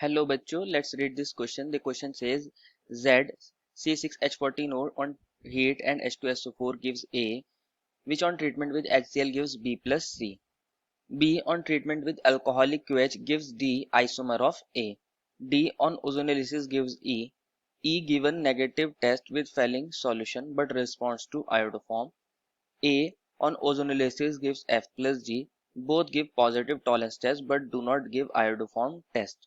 Hello बच्चों, let's read this question. The question says Z C6H14O on heat and H2SO4 gives A, which on treatment with HCl gives B plus C. B on treatment with alcoholic QH gives D isomer of A. D on ozonolysis gives E. E given negative test with Fehling solution but responds to iodoform. A on ozonolysis gives F plus G. Both give positive tolerance test but do not give iodoform test.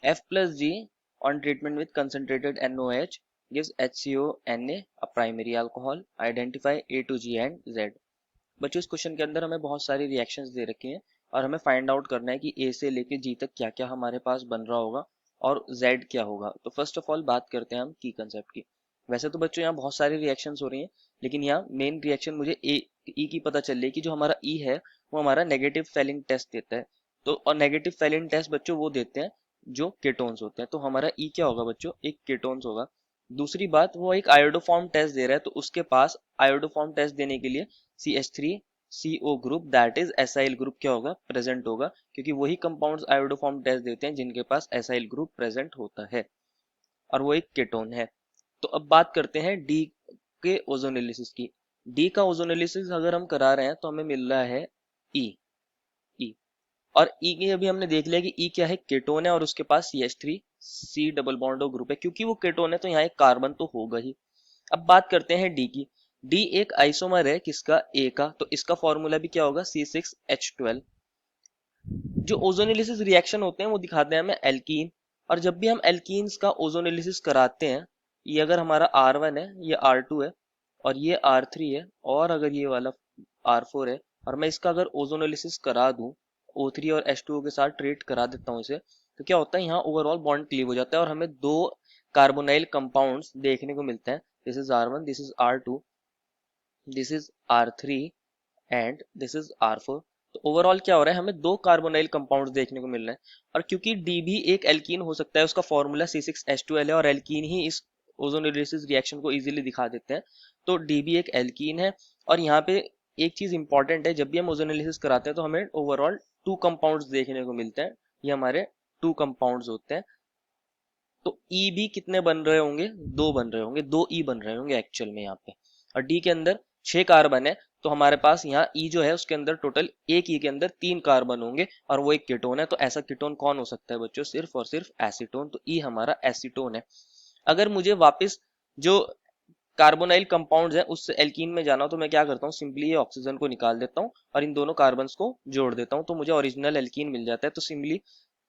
F plus G on treatment with concentrated NOH gives HCONA, a primary alcohol. Identify A to G and Z. बच्चों इस question के अंदर हमें बहुत सारी reactions दे रखी हैं और हमें फाइंड आउट करना है कि A से लेके G तक क्या क्या हमारे पास बन रहा होगा और Z क्या होगा। तो फर्स्ट ऑफ ऑल बात करते हैं हम की कंसेप्ट की। वैसे तो बच्चों यहाँ बहुत सारी रिएक्शंस हो रही हैं, लेकिन यहाँ मेन रिएक्शन मुझे E की पता चल रही है कि जो हमारा E है वो हमारा नेगेटिव फेलिंग टेस्ट देता है। तो और नेगेटिव फेलिंग टेस्ट बच्चों वो देते हैं जो केटोन्स होते हैं। तो हमारा E क्या होगा बच्चों, एक केटोन्स होगा। दूसरी बात, वो एक आयोडोफॉर्म टेस्ट दे रहा है, तो उसके पास आयोडोफॉर्म टेस्ट देने के लिए CH3 CO group that is acyl group क्या होगा, प्रेजेंट होगा, क्योंकि वही कंपाउंड्स आयोडोफॉर्म टेस्ट देते हैं जिनके पास एसाइल ग्रुप प्रेजेंट होता है और वो एक केटोन है। तो अब बात करते हैं डी के ओजोनेलिसिस की। डी का ओजोनेलिसिस अगर हम करा रहे हैं तो हमें मिल रहा है ई। ई और ई की अभी हमने देख लिया कि ई क्या है, केटोन है और उसके पास CH3 C double bond group है। क्योंकि वो केटोन है तो यहाँ एक कार्बन तो होगा ही। अब बात करते हैं डी की। डी एक आइसोमर है किसका, ए का, तो इसका फॉर्मूला भी क्या होगा, C6H12। जो ओजोनेलिसिस रिएक्शन होते हैं वो दिखाते हैं हमें एल्कीन, और जब भी हम एल्कीन्स का ओजोनेलिसिस कराते हैं, ये अगर हमारा R1 है, ये R2 है और ये R3 है, और अगर ये वाला R4 है, और मैं इसका अगर ओजोनेलिसिस करा दूं O3 और H2O के साथ ट्रीट करा देता हूँ इसे, तो क्या होता है, यहाँ ओवरऑल बॉन्ड क्लीव हो जाता है और हमें दो कार्बोनाइल कंपाउंड्स देखने को मिलते हैं। This is R1, this is R2, this is R3 and this is R4। तो ओवरऑल क्या हो रहा है, हमें दो कार्बोनाइल कंपाउंड्स देखने को मिल रहे हैं। और क्योंकि डी भी एक एल्कीन हो सकता है, उसका फॉर्मूला C6H12 है और एल्कीन ही इस ओजोनेलिसिस रिएक्शन को इजीली दिखा देते हैं, तो डी भी एक एल्कीन है। और यहाँ पे एक चीज इंपॉर्टेंट है, जब भी हम ओजोनेलिसिस कराते हैं तो हमें ओवरऑल टू कंपाउंड्स देखने को मिलते हैं। ये हमारे टू कंपाउंड्स होते हैं। तो ई भी कितने बन रहे होंगे, दो बन रहे होंगे, दो ई बन रहे होंगे एक्चुअल में यहाँ पे। और डी के अंदर 6 कार्बन है, तो हमारे पास यहाँ ई जो है उसके अंदर टोटल एक ई के अंदर 3 कार्बन होंगे और वो एक कीटोन है। तो ऐसा कीटोन कौन हो सकता है बच्चों, सिर्फ और सिर्फ एसीटोन। तो ई हमारा एसीटोन है। अगर मुझे वापस जो कार्बोनाइल कंपाउंड्स है उस एल्कीन में जाना हो तो मैं क्या करता हूँ, सिंपली ये ऑक्सीजन को निकाल देता हूँ और इन दोनों कार्बन को जोड़ देता हूँ, तो मुझे ओरिजिनल एल्कीन मिल जाता है। तो सिंपली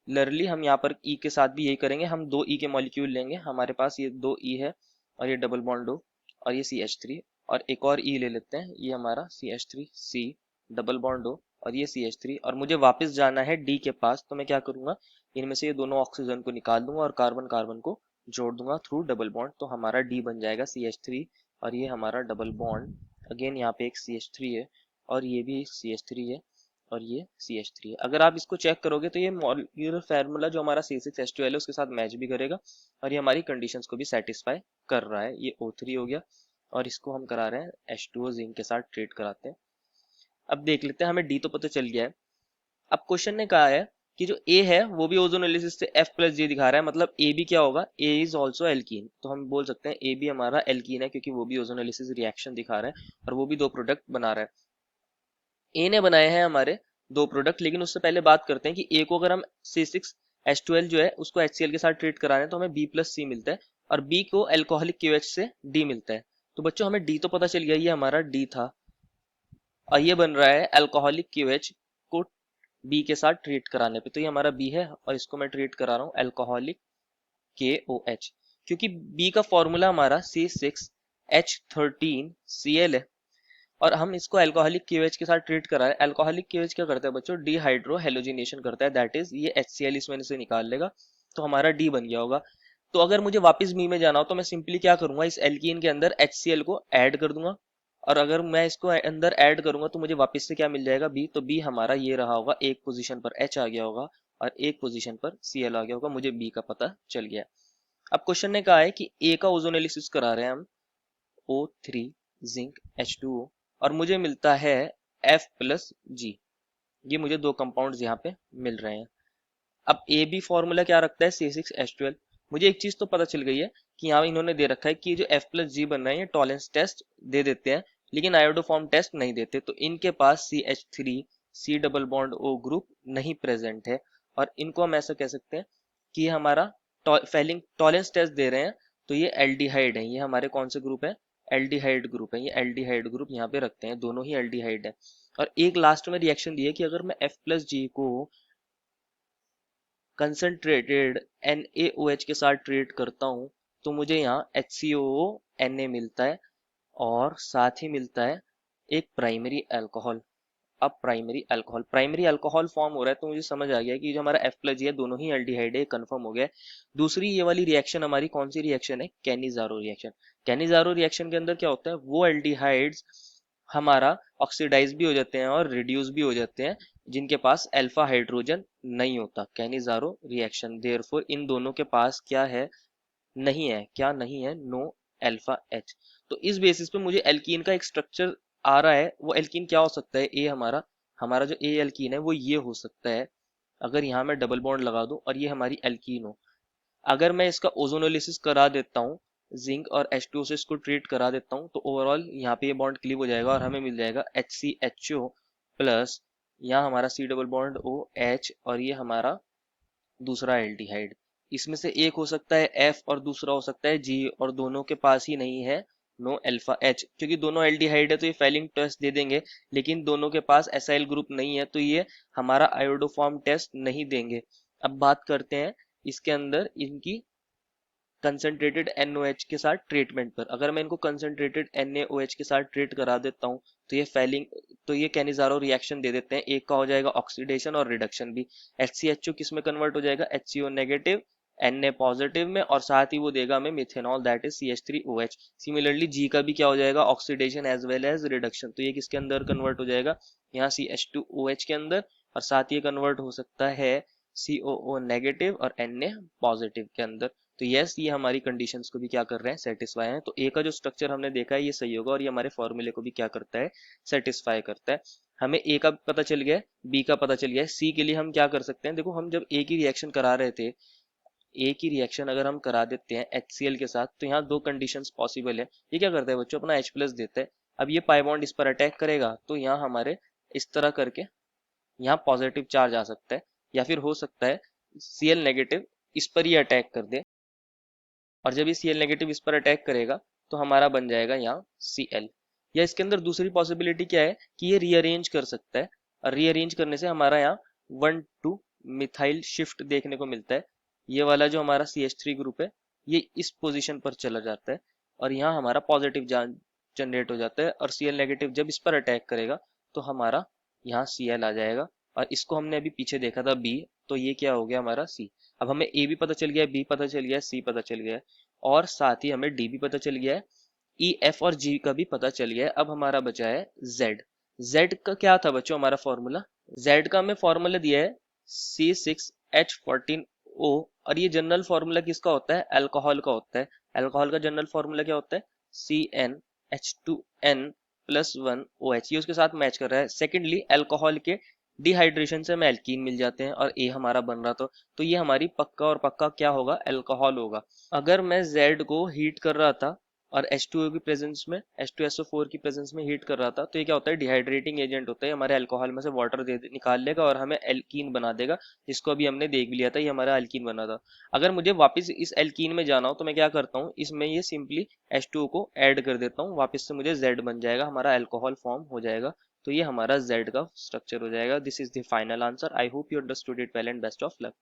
लरली हम यहाँ पर ई के साथ भी यही करेंगे, हम दो ई के मॉलिक्यूल लेंगे, हमारे पास ये दो ई है और ये डबल बॉन्ड हो और ये CH3, और एक और ई ले लेते हैं, ये हमारा CH3C डबल बॉन्ड हो और ये CH3, और मुझे वापस जाना है डी के पास। तो मैं क्या करूंगा, इनमें से ये दोनों ऑक्सीजन को निकाल दूंगा और कार्बन कार्बन को जोड़ दूंगा थ्रू डबल बॉन्ड, तो हमारा डी बन जाएगा CH3 और ये हमारा डबल बॉन्ड। अगेन यहाँ पे एक CH3 है और ये भी CH3 है और ये CH3 है। अगर आप इसको चेक करोगे तो ये मॉलिक्यूलर फार्मूला जो हमारा C6H12 है उसके साथ मैच भी करेगा और ये हमारी कंडीशंस को भी सेटिस्फाई कर रहा है। ये O3 हो गया और इसको हम करा रहे हैं H2O जिंक के साथ ट्रीट कराते हैं। अब देख लेते हैं, हमें डी तो पता चल गया है। अब क्वेश्चन ने कहा है कि जो ए है वो भी ओजोनोलिसिस से F प्लस जी दिखा रहा है, मतलब ए भी क्या होगा, ए इज ऑल्सो एल्कीन। तो हम बोल सकते हैं ए भी हमारा एल्कीन है क्योंकि वो भी ओजोनोलिसिस रिएक्शन दिखा रहा है और वो भी दो प्रोडक्ट बना रहा है। ए ने बनाए हैं हमारे दो प्रोडक्ट, लेकिन उससे पहले बात करते हैं कि ए को अगर हम C6H12 जो है उसको HCl के साथ ट्रीट करा रहे हैं तो हमें B प्लस C मिलता है और B को अल्कोहलिक QH से D मिलता है। तो बच्चों हमें D तो पता चल गया, ये हमारा D था और ये बन रहा है अल्कोहलिक QH को B के साथ ट्रीट कराने पे, तो ये हमारा B है और इसको मैं ट्रीट करा रहा हूँ अल्कोहलिक KOH। क्योंकि B का फॉर्मूला हमारा C6H13Cl है और हम इसको अल्कोहलिक KOH के साथ ट्रीट करा रहे हैं। अल्कोहलिक KOH क्या करता है बच्चों, डिहाइड्रो हेलोजिनेशन करता है, दैट इज ये HCl इसमें से निकाल लेगा, तो हमारा D बन गया होगा। तो अगर मुझे वापस बी में जाना हो तो मैं सिंपली क्या करूंगा, इस एल्कीन के अंदर HCl को ऐड कर दूंगा और अगर मैं इसको अंदर ऐड करूंगा तो मुझे वापस से क्या मिल जाएगा, बी। तो बी हमारा ये रहा होगा, एक पोजीशन पर H आ गया होगा और एक पोजीशन पर Cl आ गया होगा, मुझे बी का पता चल गया। अब क्वेश्चन ने कहा है कि ए का ओजोनेलिसिस करा रहे हैं हम, O3 जिंक H2O और मुझे मिलता है F प्लस जी। ये मुझे दो कंपाउंड्स यहाँ पे मिल रहे हैं। अब ए बी फॉर्मूला क्या रखता है C6H12। मुझे एक चीज तो पता चल गई है कि यहाँ इन्होंने दे रखा है कि जो F प्लस जी बन रहा है ये टॉलेंस टेस्ट दे देते हैं लेकिन आयोडोफॉर्म टेस्ट नहीं देते, तो इनके पास CH3 C double bond O group नहीं प्रेजेंट है। और इनको हम ऐसा कह सकते हैं कि ये हमारा फेलिंग टॉलेंस टेस्ट दे रहे हैं, तो ये एल्डिहाइड है। ये हमारे कौन से ग्रुप है, एल्डिहाइड ग्रुप है। ये एल्डिहाइड ग्रुप यहाँ पे रखते हैं, दोनों ही एल्डिहाइड है। और एक लास्ट में रिएक्शन दिया कि अगर मैं F प्लस जी को कंसंट्रेटेड NaOH के साथ ट्रीट करता हूँ तो मुझे यहाँ HCOO Na मिलता है और साथ ही मिलता है एक प्राइमरी अल्कोहल। अब प्राइमरी अल्कोहल फॉर्म हो रहा है, तो मुझे समझ आ गया कि जो हमारा F प्लस है दोनों ही एल्डिहाइड है, कंफर्म हो गया है। दूसरी ये वाली रिएक्शन हमारी कौन सी रिएक्शन है, कैनिजारो रिएक्शन। कैनिजारो रिएक्शन के अंदर क्या होता है, वो एल्डिहाइड्स हमारा ऑक्सीडाइज भी हो जाते हैं और रिड्यूस भी हो जाते हैं जिनके पास अल्फा हाइड्रोजन नहीं होता। कैनिजारो रिएक्शन, देयरफॉर इन दोनों के पास क्या है, नहीं है। क्या नहीं है, नो अल्फा एच। तो इस बेसिस पे मुझे एल्कीन का एक स्ट्रक्चर आ रहा है। वो एल्कीन क्या हो सकता है, ए हमारा हमारा जो ए एल्कीन है वो ये हो सकता है। अगर यहाँ मैं डबल बॉन्ड लगा दूं और ये हमारी एल्कीन हो, अगर मैं इसका ओजोनोलिसिस करा देता हूँ, जिंक और H2O से इसको ट्रीट करा देता हूँ, तो ओवरऑल यहाँ पे ये बॉन्ड क्लीव हो जाएगा और हमें मिल जाएगा HCHO प्लस यहाँ हमारा C डबल बॉन्ड OH और ये हमारा दूसरा एल्डिहाइड। इसमें से एक हो सकता है F और दूसरा हो सकता है G, और दोनों के पास ही नहीं है नो अल्फा H। क्योंकि दोनों एल्डिहाइड है तो ये फेलिंग टेस्ट दे देंगे, लेकिन दोनों के पास एसाइल ग्रुप नहीं है तो ये हमारा आयोडोफॉर्म टेस्ट नहीं देंगे। अब बात करते हैं इसके अंदर इनकी कंसंट्रेटेड NaOH के साथ ट्रीटमेंट पर। अगर मैं इनको कंसंट्रेटेड NaOH के साथ ट्रीट करा देता हूँ तो ये कैनिजारो रिएक्शन दे देते हैं। एक का हो जाएगा ऑक्सीडेशन और रिडक्शन भी। HCHO किस में कन्वर्ट हो जाएगा, HCO नेगेटिव Na पॉजिटिव में, और साथ ही वो देगा हमें methanol that is CH3OH। Similarly G का भी क्या हो जाएगा, oxidation as well as reduction. तो ये किसके अंदर कन्वर्ट हो जाएगा, यहाँ CH2OH के अंदर, और साथ ही कन्वर्ट हो सकता है COO नेगेटिव और Na पॉजिटिव के अंदर। तो यस, ये हमारी कंडीशंस को भी क्या कर रहे हैं, सेटिस्फाई है। तो ए का जो स्ट्रक्चर हमने देखा है ये सही होगा और ये हमारे फॉर्मूले को भी क्या करता है, सेटिस्फाई करता है। हमें ए का पता चल गया, बी का पता चल गया, सी के लिए हम क्या कर सकते हैं। देखो हम जब ए की रिएक्शन करा रहे थे, ए की रिएक्शन अगर हम करा देते हैं HCl के साथ, तो यहाँ दो कंडीशंस पॉसिबल है। ये क्या करता है बच्चों, अपना H प्लस देता है। अब ये पाई बॉन्ड इस पर अटैक करेगा तो यहाँ हमारे इस तरह करके यहाँ पॉजिटिव चार्ज आ सकता है, या फिर हो सकता है Cl नेगेटिव इस पर ही अटैक कर दे, और जब ये Cl नेगेटिव इस पर अटैक करेगा तो हमारा बन जाएगा यहाँ Cl। या इसके अंदर दूसरी पॉसिबिलिटी क्या है कि ये रीअरेंज कर सकता है, और रीअरेंज करने से हमारा यहाँ 1,2 मिथाइल शिफ्ट देखने को मिलता है। ये वाला जो हमारा CH3 ग्रुप है ये इस पोजीशन पर चला जाता है और यहाँ हमारा पॉजिटिव जनरेट हो जाता है, और Cl नेगेटिव जब इस पर अटैक करेगा तो हमारा यहाँ Cl आ जाएगा। और इसको हमने अभी पीछे देखा था B, तो ये क्या हो गया हमारा C। अब हमें ए भी पता चल गया, बी पता चल गया, सी पता चल गया, और साथ ही हमें डी भी पता चल गया है, ई एफ और जी का भी पता चल गया है। अब हमारा बचा है जेड। जेड का क्या था बच्चों हमारा फॉर्मूला, जेड का हमें फॉर्मूला दिया है C6H14O, और ये जनरल फॉर्मूला किसका होता है, अल्कोहल का होता है। अल्कोहल का जनरल फॉर्मूला क्या होता है, CnH2n प्लस 1OH। ये उसके साथ मैच कर रहा है। सेकेंडली अल्कोहल के डिहाइड्रेशन से हमें एल्कीन मिल जाते हैं और ए हमारा बन रहा तो ये हमारी पक्का और पक्का क्या होगा, अल्कोहल होगा। अगर मैं Z को हीट कर रहा था और H2O की प्रेजेंस में, H2SO4 की प्रेजेंस में हीट कर रहा था, तो ये क्या होता है, डिहाइड्रेटिंग एजेंट होता है। हमारे अल्कोहल में से वाटर निकाल लेगा और हमें एल्कीन बना देगा, जिसको अभी हमने देख भी लिया था, ये हमारा एल्कीन बना था। अगर मुझे वापस इस एल्कीन में जाना हो तो मैं क्या करता हूँ, इसमें ये सिंपली H2O को ऐड कर देता हूँ, वापस से मुझे Z बन जाएगा, हमारा अल्कोहल फॉर्म हो जाएगा। तो ये हमारा Z का स्ट्रक्चर हो जाएगा। This is the final answer. I hope you understood it well and best of luck.